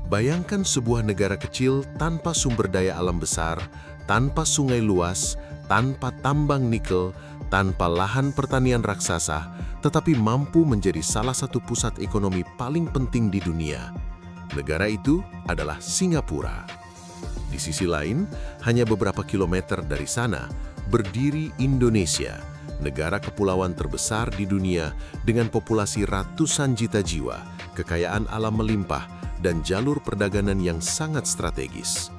Bayangkan sebuah negara kecil tanpa sumber daya alam besar, tanpa sungai luas, tanpa tambang nikel, tanpa lahan pertanian raksasa, tetapi mampu menjadi salah satu pusat ekonomi paling penting di dunia. Negara itu adalah Singapura. Di sisi lain, hanya beberapa kilometer dari sana, berdiri Indonesia, negara kepulauan terbesar di dunia dengan populasi ratusan juta jiwa, kekayaan alam melimpah, dan jalur perdagangan yang sangat strategis.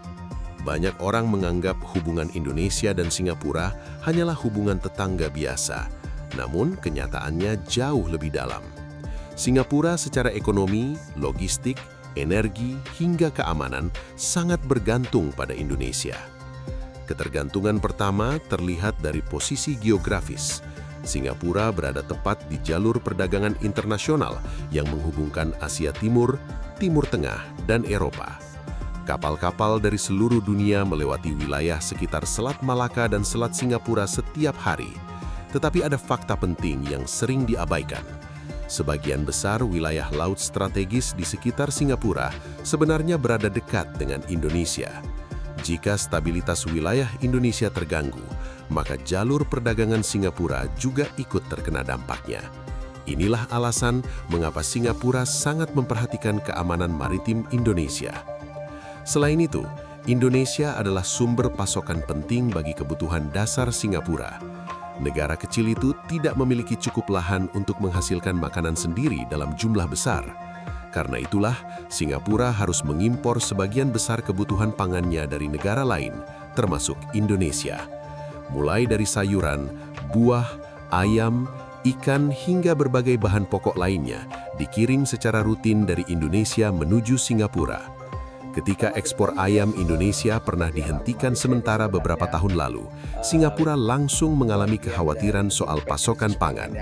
Banyak orang menganggap hubungan Indonesia dan Singapura hanyalah hubungan tetangga biasa, namun kenyataannya jauh lebih dalam. Singapura secara ekonomi, logistik, energi, hingga keamanan sangat bergantung pada Indonesia. Ketergantungan pertama terlihat dari posisi geografis. Singapura berada tepat di jalur perdagangan internasional yang menghubungkan Asia Timur, Timur Tengah, dan Eropa. Kapal-kapal dari seluruh dunia melewati wilayah sekitar Selat Malaka dan Selat Singapura setiap hari. Tetapi ada fakta penting yang sering diabaikan. Sebagian besar wilayah laut strategis di sekitar Singapura sebenarnya berada dekat dengan Indonesia. Jika stabilitas wilayah Indonesia terganggu, maka jalur perdagangan Singapura juga ikut terkena dampaknya. Inilah alasan mengapa Singapura sangat memperhatikan keamanan maritim Indonesia. Selain itu, Indonesia adalah sumber pasokan penting bagi kebutuhan dasar Singapura. Negara kecil itu tidak memiliki cukup lahan untuk menghasilkan makanan sendiri dalam jumlah besar. Karena itulah, Singapura harus mengimpor sebagian besar kebutuhan pangannya dari negara lain, termasuk Indonesia. Mulai dari sayuran, buah, ayam, ikan, hingga berbagai bahan pokok lainnya dikirim secara rutin dari Indonesia menuju Singapura. Ketika ekspor ayam Indonesia pernah dihentikan sementara beberapa tahun lalu, Singapura langsung mengalami kekhawatiran soal pasokan pangan.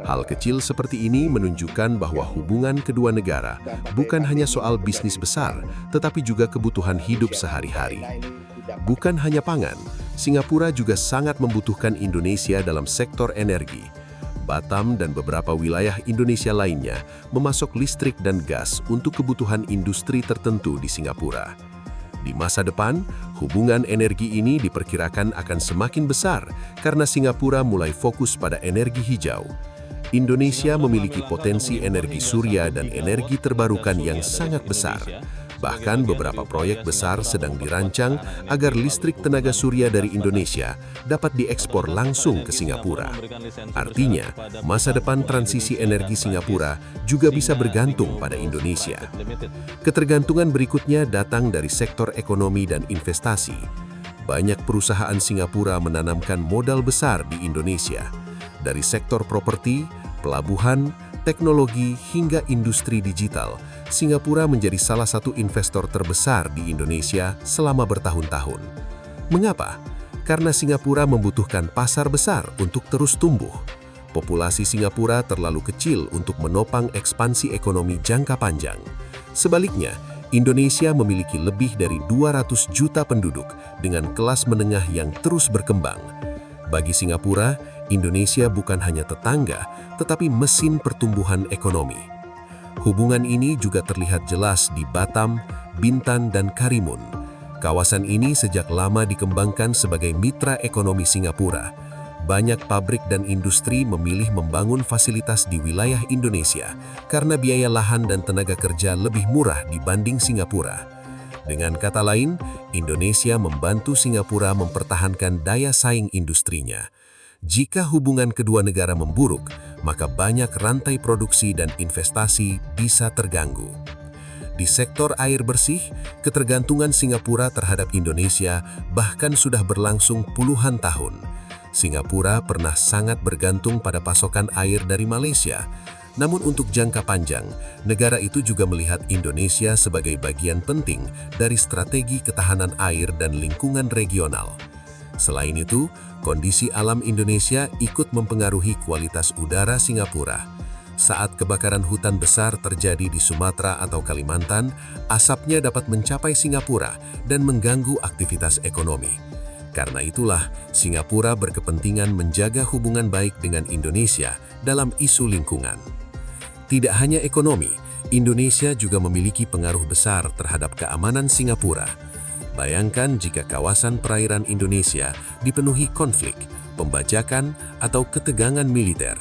Hal kecil seperti ini menunjukkan bahwa hubungan kedua negara bukan hanya soal bisnis besar, tetapi juga kebutuhan hidup sehari-hari. Bukan hanya pangan, Singapura juga sangat membutuhkan Indonesia dalam sektor energi. Batam dan beberapa wilayah Indonesia lainnya memasok listrik dan gas untuk kebutuhan industri tertentu di Singapura. Di masa depan, hubungan energi ini diperkirakan akan semakin besar karena Singapura mulai fokus pada energi hijau. Indonesia memiliki potensi energi surya dan energi terbarukan yang sangat besar. Bahkan beberapa proyek besar sedang dirancang agar listrik tenaga surya dari Indonesia dapat diekspor langsung ke Singapura. Artinya, masa depan transisi energi Singapura juga bisa bergantung pada Indonesia. Ketergantungan berikutnya datang dari sektor ekonomi dan investasi. Banyak perusahaan Singapura menanamkan modal besar di Indonesia. Dari sektor properti, pelabuhan, teknologi, hingga industri digital, Singapura menjadi salah satu investor terbesar di Indonesia selama bertahun-tahun. Mengapa? Karena Singapura membutuhkan pasar besar untuk terus tumbuh. Populasi Singapura terlalu kecil untuk menopang ekspansi ekonomi jangka panjang. Sebaliknya, Indonesia memiliki lebih dari 200 juta penduduk dengan kelas menengah yang terus berkembang. Bagi Singapura, Indonesia bukan hanya tetangga, tetapi mesin pertumbuhan ekonomi. Hubungan ini juga terlihat jelas di Batam, Bintan, dan Karimun. Kawasan ini sejak lama dikembangkan sebagai mitra ekonomi Singapura. Banyak pabrik dan industri memilih membangun fasilitas di wilayah Indonesia karena biaya lahan dan tenaga kerja lebih murah dibanding Singapura. Dengan kata lain, Indonesia membantu Singapura mempertahankan daya saing industrinya. Jika hubungan kedua negara memburuk, maka banyak rantai produksi dan investasi bisa terganggu. Di sektor air bersih, ketergantungan Singapura terhadap Indonesia bahkan sudah berlangsung puluhan tahun. Singapura pernah sangat bergantung pada pasokan air dari Malaysia. Namun untuk jangka panjang, negara itu juga melihat Indonesia sebagai bagian penting dari strategi ketahanan air dan lingkungan regional. Selain itu, kondisi alam Indonesia ikut mempengaruhi kualitas udara Singapura. Saat kebakaran hutan besar terjadi di Sumatera atau Kalimantan, asapnya dapat mencapai Singapura dan mengganggu aktivitas ekonomi. Karena itulah, Singapura berkepentingan menjaga hubungan baik dengan Indonesia dalam isu lingkungan. Tidak hanya ekonomi, Indonesia juga memiliki pengaruh besar terhadap keamanan Singapura. Bayangkan jika kawasan perairan Indonesia dipenuhi konflik, pembajakan, atau ketegangan militer.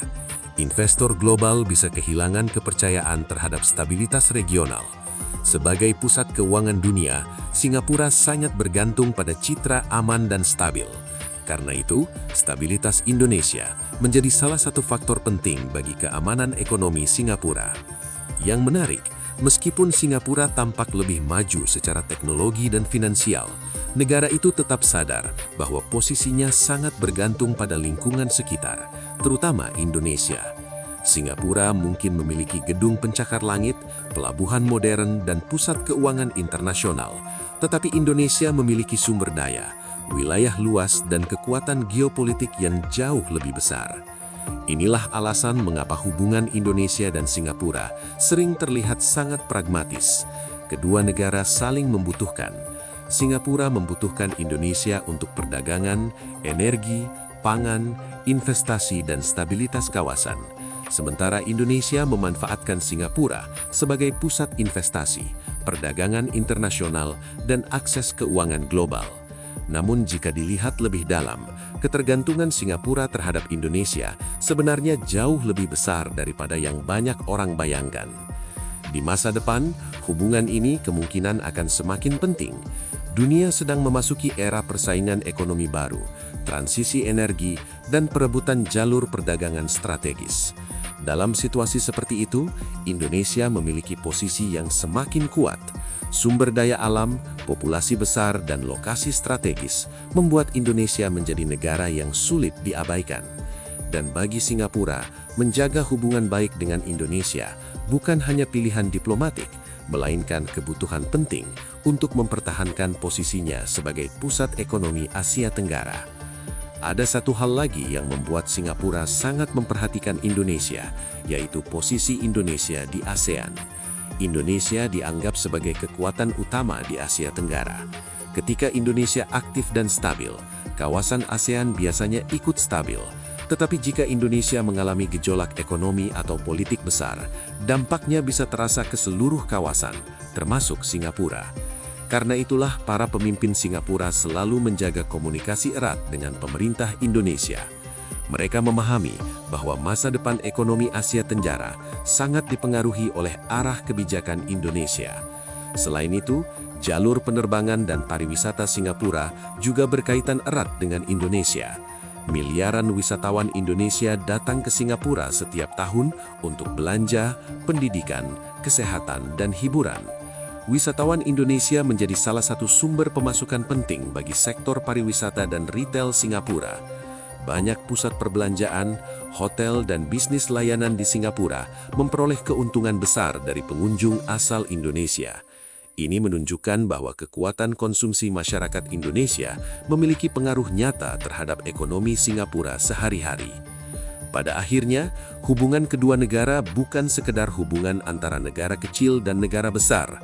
Investor global bisa kehilangan kepercayaan terhadap stabilitas regional. Sebagai pusat keuangan dunia, Singapura sangat bergantung pada citra aman dan stabil. Karena itu, stabilitas Indonesia menjadi salah satu faktor penting bagi keamanan ekonomi Singapura. Yang menarik, meskipun Singapura tampak lebih maju secara teknologi dan finansial, negara itu tetap sadar bahwa posisinya sangat bergantung pada lingkungan sekitar, terutama Indonesia. Singapura mungkin memiliki gedung pencakar langit, pelabuhan modern, dan pusat keuangan internasional, tetapi Indonesia memiliki sumber daya, wilayah luas, dan kekuatan geopolitik yang jauh lebih besar. Inilah alasan mengapa hubungan Indonesia dan Singapura sering terlihat sangat pragmatis. Kedua negara saling membutuhkan. Singapura membutuhkan Indonesia untuk perdagangan, energi, pangan, investasi, dan stabilitas kawasan. Sementara Indonesia memanfaatkan Singapura sebagai pusat investasi, perdagangan internasional, dan akses keuangan global. Namun jika dilihat lebih dalam, ketergantungan Singapura terhadap Indonesia sebenarnya jauh lebih besar daripada yang banyak orang bayangkan. Di masa depan, hubungan ini kemungkinan akan semakin penting. Dunia sedang memasuki era persaingan ekonomi baru, transisi energi, dan perebutan jalur perdagangan strategis. Dalam situasi seperti itu, Indonesia memiliki posisi yang semakin kuat. Sumber daya alam, populasi besar, dan lokasi strategis membuat Indonesia menjadi negara yang sulit diabaikan. Dan bagi Singapura, menjaga hubungan baik dengan Indonesia bukan hanya pilihan diplomatik, melainkan kebutuhan penting untuk mempertahankan posisinya sebagai pusat ekonomi Asia Tenggara. Ada satu hal lagi yang membuat Singapura sangat memperhatikan Indonesia, yaitu posisi Indonesia di ASEAN. Indonesia dianggap sebagai kekuatan utama di Asia Tenggara. Ketika Indonesia aktif dan stabil, kawasan ASEAN biasanya ikut stabil. Tetapi jika Indonesia mengalami gejolak ekonomi atau politik besar, dampaknya bisa terasa ke seluruh kawasan, termasuk Singapura. Karena itulah para pemimpin Singapura selalu menjaga komunikasi erat dengan pemerintah Indonesia. Mereka memahami bahwa masa depan ekonomi Asia Tenggara sangat dipengaruhi oleh arah kebijakan Indonesia. Selain itu, jalur penerbangan dan pariwisata Singapura juga berkaitan erat dengan Indonesia. Miliaran wisatawan Indonesia datang ke Singapura setiap tahun untuk belanja, pendidikan, kesehatan, dan hiburan. Wisatawan Indonesia menjadi salah satu sumber pemasukan penting bagi sektor pariwisata dan retail Singapura. Banyak pusat perbelanjaan, hotel, dan bisnis layanan di Singapura memperoleh keuntungan besar dari pengunjung asal Indonesia. Ini menunjukkan bahwa kekuatan konsumsi masyarakat Indonesia memiliki pengaruh nyata terhadap ekonomi Singapura sehari-hari. Pada akhirnya, hubungan kedua negara bukan sekedar hubungan antara negara kecil dan negara besar.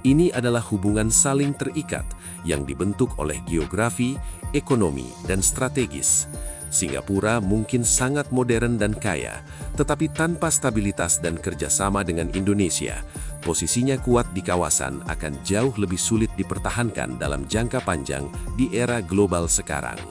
Ini adalah hubungan saling terikat yang dibentuk oleh geografi, ekonomi, dan strategis. Singapura mungkin sangat modern dan kaya, tetapi tanpa stabilitas dan kerjasama dengan Indonesia, posisinya kuat di kawasan akan jauh lebih sulit dipertahankan dalam jangka panjang di era global sekarang.